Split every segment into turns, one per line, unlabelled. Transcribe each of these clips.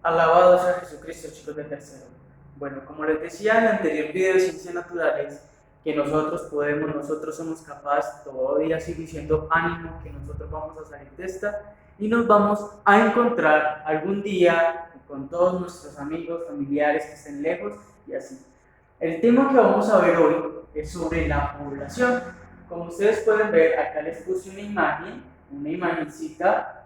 Alabado sea Jesucristo, chicos de tercero. Bueno, como les decía en el anterior video de Ciencias Naturales, que nosotros somos capaces, todavía sigue diciendo ánimo, que nosotros vamos a salir de esta y nos vamos a encontrar algún día con todos nuestros amigos, familiares que estén lejos y así. El tema que vamos a ver hoy es sobre la población. Como ustedes pueden ver, acá les puse una imagencita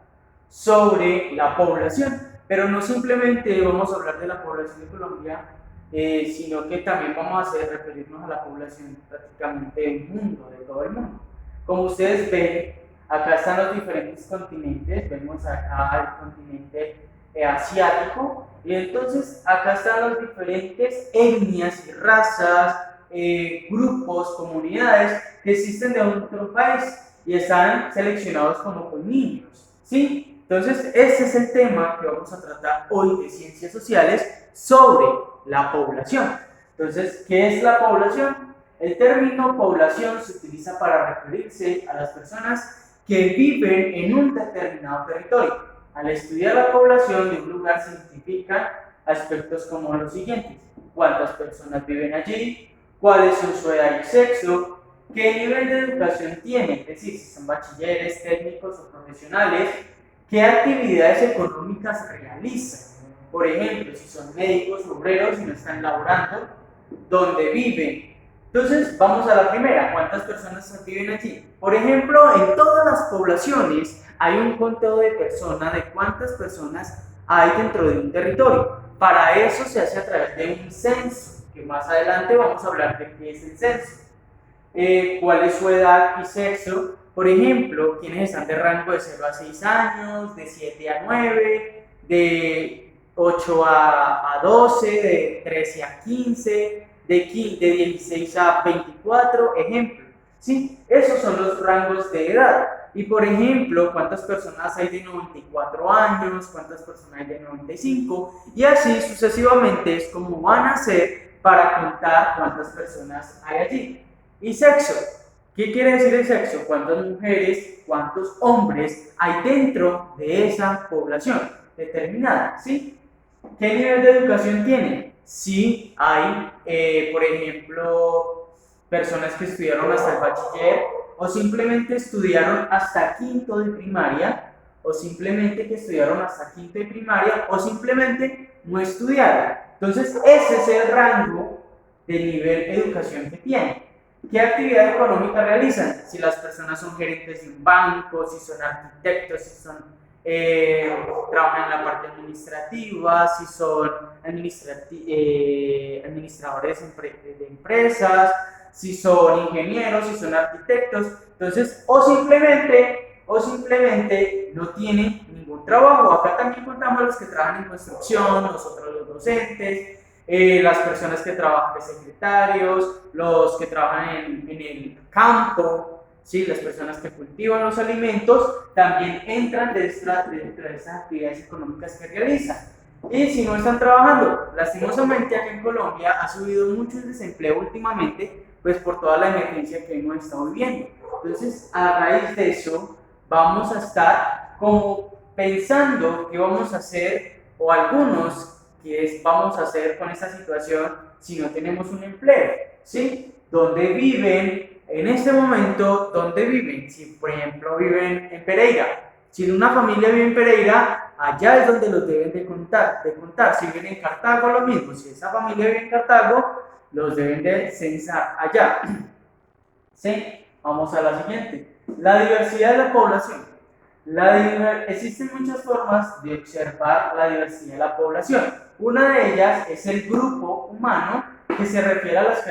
sobre la población. Pero no simplemente vamos a hablar de la población de Colombia, sino que también vamos a referirnos a la población prácticamente del mundo, de todo el mundo. Como ustedes ven, acá están los diferentes continentes, vemos acá el continente asiático, y entonces acá están las diferentes etnias y razas, grupos, comunidades que existen de otro país y están seleccionados como con niños, ¿sí? Entonces, ese es el tema que vamos a tratar hoy de ciencias sociales sobre la población. Entonces, ¿qué es la población? El término población se utiliza para referirse a las personas que viven en un determinado territorio. Al estudiar la población de un lugar se identifican aspectos como los siguientes: cuántas personas viven allí, cuál es su edad y sexo, qué nivel de educación tienen, es decir, si son bachilleres, técnicos o profesionales, qué actividades económicas realizan. Por ejemplo, si son médicos, obreros, si no están laborando, dónde viven. Entonces, vamos a la primera: ¿cuántas personas viven allí? Por ejemplo, en todas las poblaciones hay un conteo de personas, de cuántas personas hay dentro de un territorio. Para eso se hace a través de un censo, que más adelante vamos a hablar de qué es el censo. ¿Cuál es su edad y sexo? Por ejemplo, quienes están de rango de 0 a 6 años, de 7 a 9, de 8 a 12, de 13 a 15, de 16 a 24, ejemplo. ¿Sí? Esos son los rangos de edad. Y por ejemplo, ¿cuántas personas hay de 94 años? ¿Cuántas personas hay de 95? Y así sucesivamente es como van a ser para contar cuántas personas hay allí. Y sexo. ¿Qué quiere decir el sexo? ¿Cuántas mujeres, cuántos hombres hay dentro de esa población determinada? ¿Sí? ¿Qué nivel de educación tienen? Si hay, por ejemplo, personas que estudiaron hasta el bachiller, o simplemente estudiaron hasta quinto de primaria, o simplemente que estudiaron hasta quinto de primaria, o simplemente no estudiaron. Entonces, ese es el rango de nivel de educación que tienen. ¿Qué actividad económica realizan? Si las personas son gerentes de un banco, si son arquitectos, si son trabajan en la parte administrativa, si son administradores de empresas, si son ingenieros, si son arquitectos. Entonces, o simplemente no tienen ningún trabajo. Acá también contamos los que trabajan en construcción, nosotros los docentes, las personas que trabajan de secretarios, los que trabajan en el campo, ¿sí? Las personas que cultivan los alimentos también entran dentro de esas actividades económicas que realizan. Y si no están trabajando, lastimosamente aquí en Colombia ha subido mucho el desempleo últimamente, pues por toda la emergencia que hemos estado viviendo. Entonces, a raíz de eso, vamos a estar como pensando qué vamos a hacer, o algunos qué vamos a hacer con esta situación si no tenemos un empleo, ¿sí? ¿Dónde viven? En este momento, ¿dónde viven? Si, por ejemplo, viven en Pereira. Si una familia vive en Pereira, allá es donde los deben de contar. Si viven en Cartago, lo mismo. Si esa familia vive en Cartago, los deben de censar allá. ¿Sí? Vamos a la siguiente. La diversidad de la población. Existen muchas formas de observar la diversidad de la población. Una de ellas es el grupo humano, que se refiere a las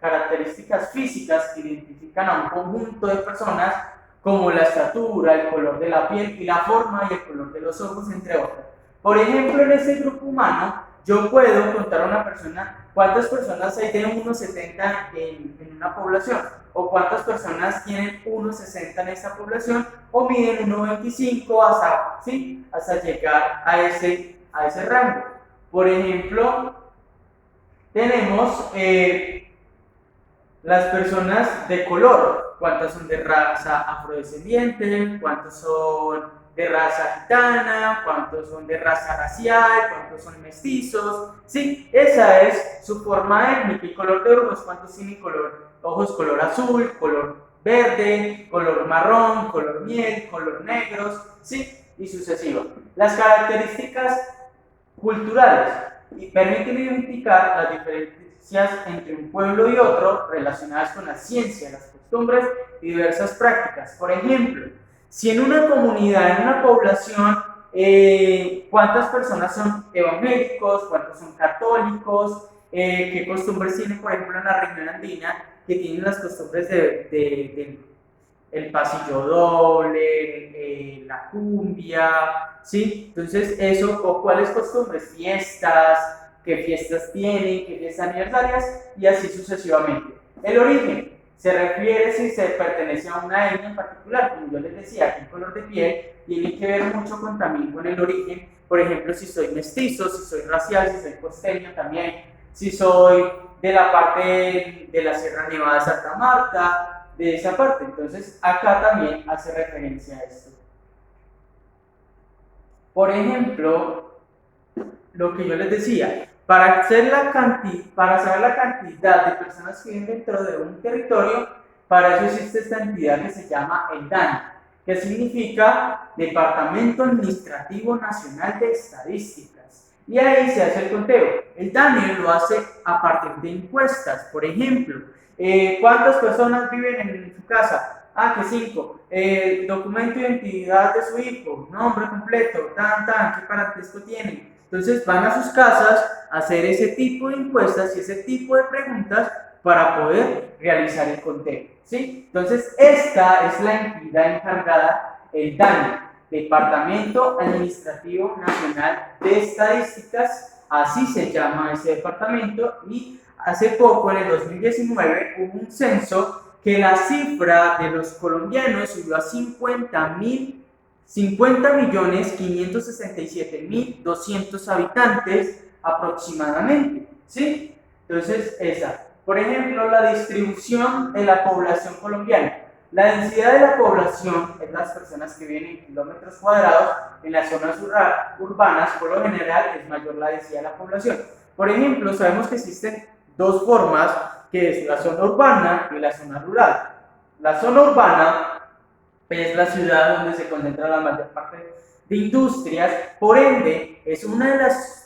características físicas que identifican a un conjunto de personas, como la estatura, el color de la piel y la forma y el color de los ojos, entre otras. Por ejemplo, en ese grupo humano, yo puedo contar a una persona cuántas personas hay de 1,70 en una población, o cuántas personas tienen 1,60 en esta población, o miden 1,25 hasta llegar a ese rango. Por ejemplo, tenemos las personas de color, cuántas son de raza afrodescendiente, cuántos son de raza gitana, cuántos son de raza racial, cuántos son mestizos, ¿sí? Esa es su forma étnica. Y color de ojos, cuántos tienen ojos color azul, color verde, color marrón, color miel, color negros, ¿sí? Y sucesivo. Las características culturales y permiten identificar las diferencias entre un pueblo y otro relacionadas con la ciencia, las costumbres y diversas prácticas. Por ejemplo, si en una comunidad, en una población, ¿cuántas personas son evangélicos? ¿Cuántos son católicos? ¿Qué costumbres tienen, por ejemplo, en la región andina, que tienen las costumbres de el pasillo doble, la cumbia, ¿sí? Entonces, eso, o cuáles costumbres, fiestas, qué fiestas tienen, qué fiestas aniversarias, y así sucesivamente. El origen se refiere si se pertenece a una etnia en particular, como yo les decía, aquí el color de piel tiene que ver mucho también con el origen, por ejemplo, si soy mestizo, si soy racial, si soy costeño también, si soy de la parte de la Sierra Nevada de Santa Marta, de esa parte. Entonces, acá también hace referencia a esto. Por ejemplo, lo que yo les decía, para saber la cantidad de personas que viven dentro de un territorio, para eso existe esta entidad que se llama el DANE, que significa Departamento Administrativo Nacional de Estadísticas. Y ahí se hace el conteo. El DANE lo hace a partir de encuestas. Por ejemplo, ¿cuántas personas viven en su casa? Ah, que 5. Documento de identidad de su hijo, nombre completo, qué parentesco tienen. Entonces van a sus casas a hacer ese tipo de encuestas y ese tipo de preguntas para poder realizar el conteo, ¿sí? Entonces esta es la entidad encargada, el DANE, Departamento Administrativo Nacional de Estadísticas, así se llama ese departamento, y hace poco, en el 2019, hubo un censo que la cifra de los colombianos subió a 50.567.200 habitantes aproximadamente, ¿sí? Entonces, esa. Por ejemplo, la distribución de la población colombiana. La densidad de la población es las personas que viven en kilómetros cuadrados. En las zonas urbanas, por lo general, es mayor la densidad de la población. Por ejemplo, sabemos que existen dos formas, que es la zona urbana y la zona rural. La zona urbana es la ciudad donde se concentra la mayor parte de industrias, por ende, es una de las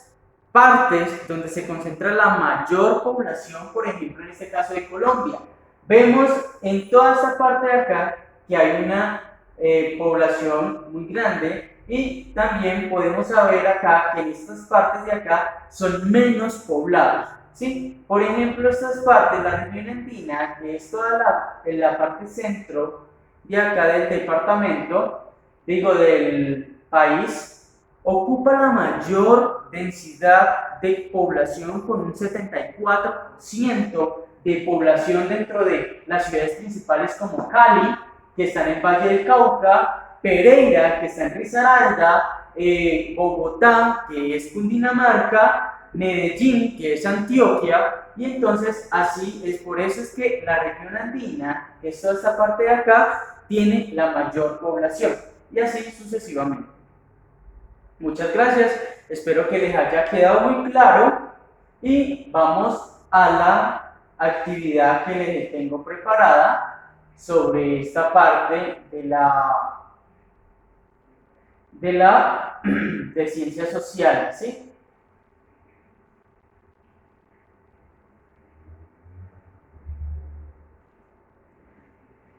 partes donde se concentra la mayor población, por ejemplo, en este caso de Colombia. Vemos en toda esta parte de acá que hay una población muy grande, y también podemos saber acá que en estas partes de acá son menos poblados, ¿sí? Por ejemplo, estas partes, la región andina, que es toda la parte centro de acá del departamento, del país, ocupa la mayor densidad de población, con un 74% de población dentro de las ciudades principales como Cali, que está en el Valle del Cauca, Pereira, que está en Risaralda, Bogotá, que es Cundinamarca, Medellín, que es Antioquia, y entonces así es, por eso es que la región andina, que es toda esta parte de acá, tiene la mayor población, y así sucesivamente. Muchas gracias, espero que les haya quedado muy claro, y vamos a la actividad que les tengo preparada sobre esta parte de ciencias sociales, ¿sí?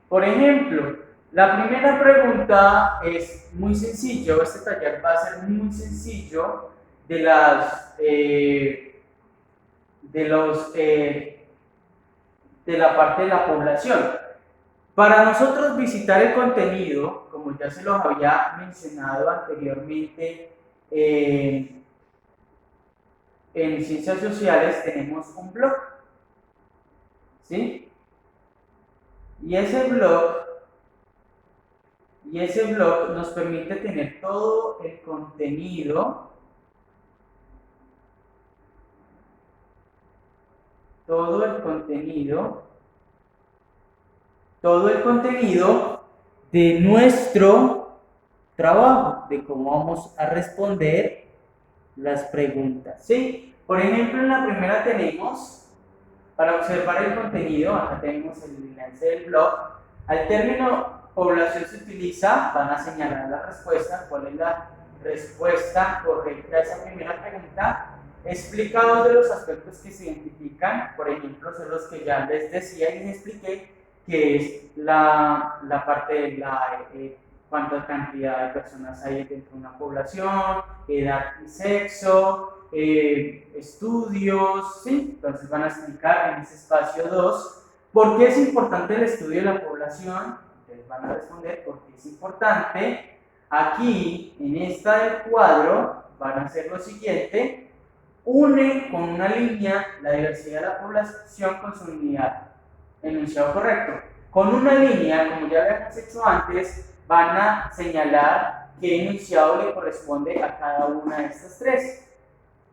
Por ejemplo, la primera pregunta es muy sencillo, este taller va a ser muy sencillo, de la parte de la población. Para nosotros visitar el contenido, como ya se los había mencionado anteriormente, en ciencias sociales tenemos un blog, ¿sí? Y ese blog nos permite tener todo el contenido, de nuestro trabajo, de cómo vamos a responder las preguntas, ¿sí? Por ejemplo, en la primera tenemos, para observar el contenido, acá tenemos el enlace del blog. Al término población se utiliza, van a señalar la respuesta, cuál es la respuesta correcta a esa primera pregunta. Explica dos de los aspectos que se identifican, por ejemplo, son los que ya les decía y les expliqué, que es la parte de la cuánta cantidad de personas hay dentro de una población, edad y sexo, estudios, ¿sí? Entonces van a explicar en ese espacio 2 por qué es importante el estudio de la población. Entonces van a responder por qué es importante. Aquí, en esta del cuadro, van a hacer lo siguiente: une con una línea la diversidad de la población con su unidad. Enunciado correcto. Con una línea, como ya habíamos hecho antes, van a señalar qué enunciado le corresponde a cada una de estas tres.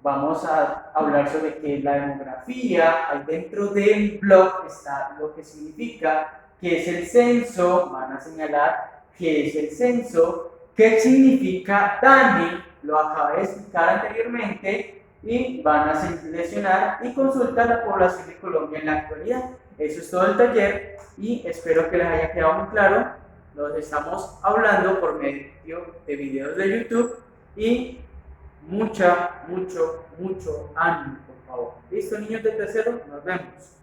Vamos a hablar sobre qué es la demografía. Ahí dentro del blog está lo que significa, qué es el censo. Van a señalar qué es el censo, qué significa DANE, lo acabé de explicar anteriormente, y van a seleccionar y consultar la población de Colombia en la actualidad. Eso es todo el taller y espero que les haya quedado muy claro. Nos estamos hablando por medio de videos de YouTube y mucho ánimo, por favor. ¿Listo, niños de tercero? Nos vemos.